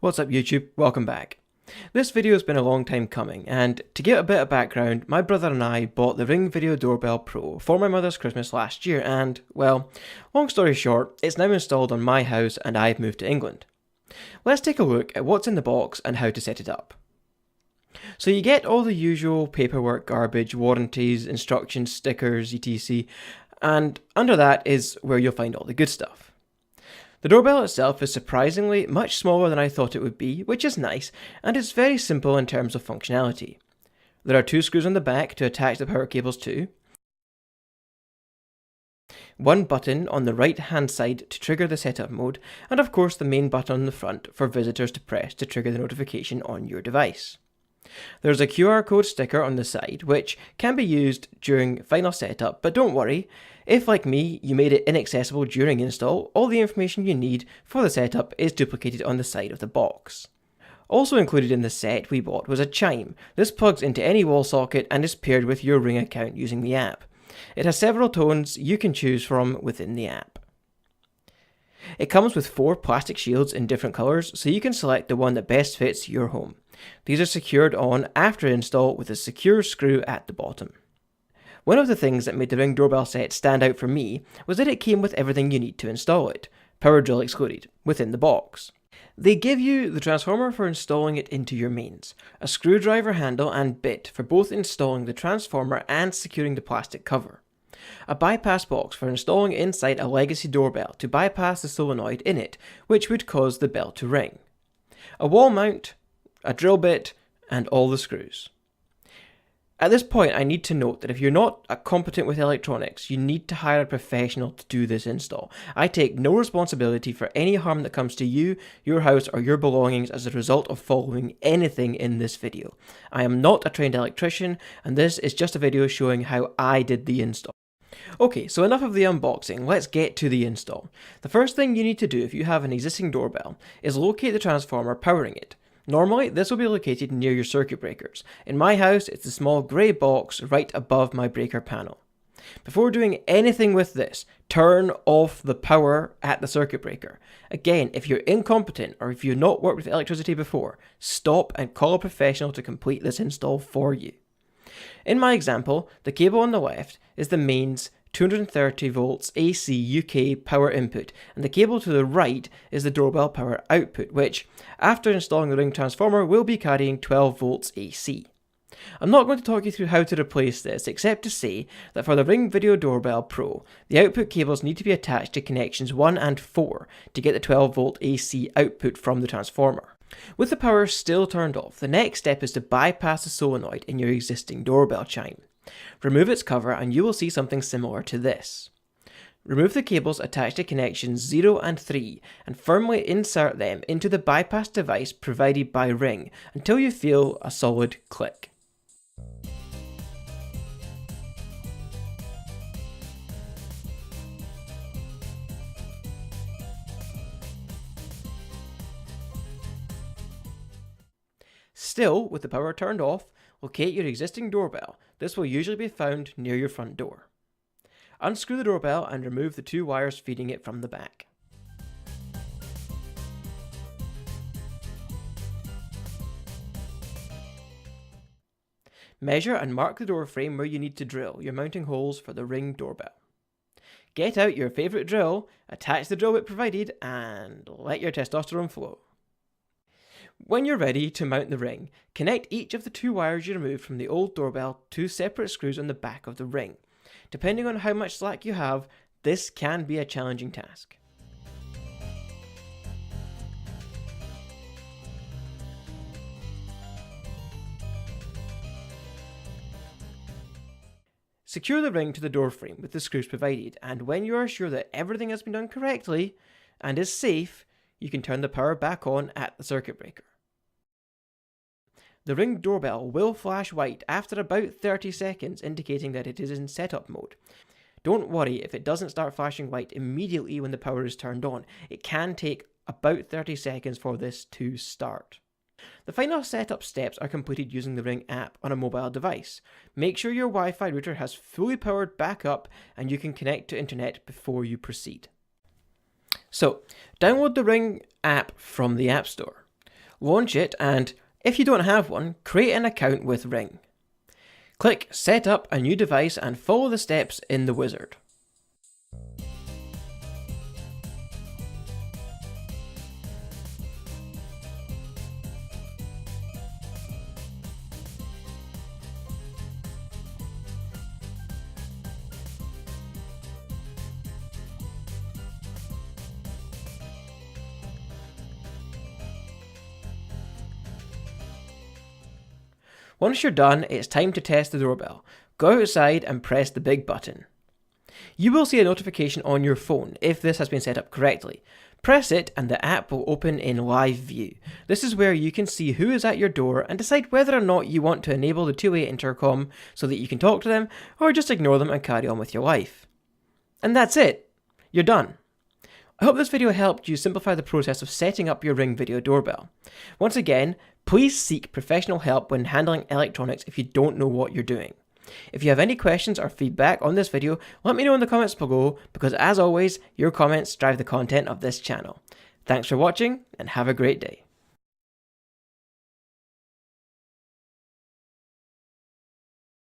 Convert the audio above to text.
What's up YouTube, welcome back. This video has been a long time coming, and to give a bit of background, my brother and I bought the Ring Video Doorbell Pro for my mother's Christmas last year and, well, long story short, it's now installed on my house and I've moved to England. Let's take a look at what's in the box and how to set it up. So you get all the usual paperwork garbage, warranties, instructions, stickers, etc. And under that is where you'll find all the good stuff. The doorbell itself is surprisingly much smaller than I thought it would be, which is nice, and it's very simple in terms of functionality. There are two screws on the back to attach the power cables to, one button on the right hand side to trigger the setup mode, and of course the main button on the front for visitors to press to trigger the notification on your device. There's a QR code sticker on the side which can be used during final setup, but don't worry, if like me you made it inaccessible during install, all the information you need for the setup is duplicated on the side of the box. Also included in the set we bought was a chime. This plugs into any wall socket and is paired with your Ring account using the app. It has several tones you can choose from within the app. It comes with 4 plastic shields in different colours, so you can select the one that best fits your home. These are secured on after install with a secure screw at the bottom. One of the things that made the Ring doorbell set stand out for me was that it came with everything you need to install it, power drill excluded, within the box. They give you the transformer for installing it into your mains, a screwdriver handle and bit for both installing the transformer and securing the plastic cover, a bypass box for installing inside a legacy doorbell to bypass the solenoid in it, which would cause the bell to ring, a wall mount, a drill bit, and all the screws. At this point I need to note that if you're not competent with electronics, you need to hire a professional to do this install. I take no responsibility for any harm that comes to you, your house, or your belongings as a result of following anything in this video. I am not a trained electrician, and this is just a video showing how I did the install. Okay, so enough of the unboxing, let's get to the install. The first thing you need to do if you have an existing doorbell is locate the transformer powering it. Normally, this will be located near your circuit breakers. In my house, it's the small grey box right above my breaker panel. Before doing anything with this, turn off the power at the circuit breaker. Again, if you're incompetent or if you've not worked with electricity before, stop and call a professional to complete this install for you. In my example, the cable on the left is the mains 230 volts AC UK power input, and the cable to the right is the doorbell power output, which, after installing the Ring transformer, will be carrying 12 volts AC. I'm not going to talk you through how to replace this, except to say that for the Ring Video Doorbell Pro, the output cables need to be attached to connections 1 and 4 to get the 12 volt AC output from the transformer. With the power still turned off, the next step is to bypass the solenoid in your existing doorbell chime. Remove its cover and you will see something similar to this. Remove the cables attached to connections 0 and 3 and firmly insert them into the bypass device provided by Ring until you feel a solid click. Still, with the power turned off, locate your existing doorbell. This will usually be found near your front door. Unscrew the doorbell and remove the 2 wires feeding it from the back. Measure and mark the door frame where you need to drill your mounting holes for the Ring doorbell. Get out your favourite drill, attach the drill bit provided, and let your testosterone flow. When you're ready to mount the Ring, connect each of the 2 wires you removed from the old doorbell to separate screws on the back of the Ring. Depending on how much slack you have, this can be a challenging task. Secure the Ring to the door frame with the screws provided, and when you are sure that everything has been done correctly and is safe, you can turn the power back on at the circuit breaker. The Ring doorbell will flash white after about 30 seconds, indicating that it is in setup mode. Don't worry if it doesn't start flashing white immediately when the power is turned on. It can take about 30 seconds for this to start. The final setup steps are completed using the Ring app on a mobile device. Make sure your Wi-Fi router has fully powered back up and you can connect to internet before you proceed. So, download the Ring app from the App Store. launch it, and if you don't have one, create an account with Ring. Click Set up a new device and follow the steps in the wizard. Once you're done, it's time to test the doorbell. Go outside and press the big button. You will see a notification on your phone if this has been set up correctly. Press it and the app will open in live view. This is where you can see who is at your door and decide whether or not you want to enable the two-way intercom so that you can talk to them, or just ignore them and carry on with your life. And that's it. You're done. I hope this video helped you simplify the process of setting up your Ring Video Doorbell. Once again, please seek professional help when handling electronics if you don't know what you're doing. If you have any questions or feedback on this video, let me know in the comments below, because as always, your comments drive the content of this channel. Thanks for watching and have a great day.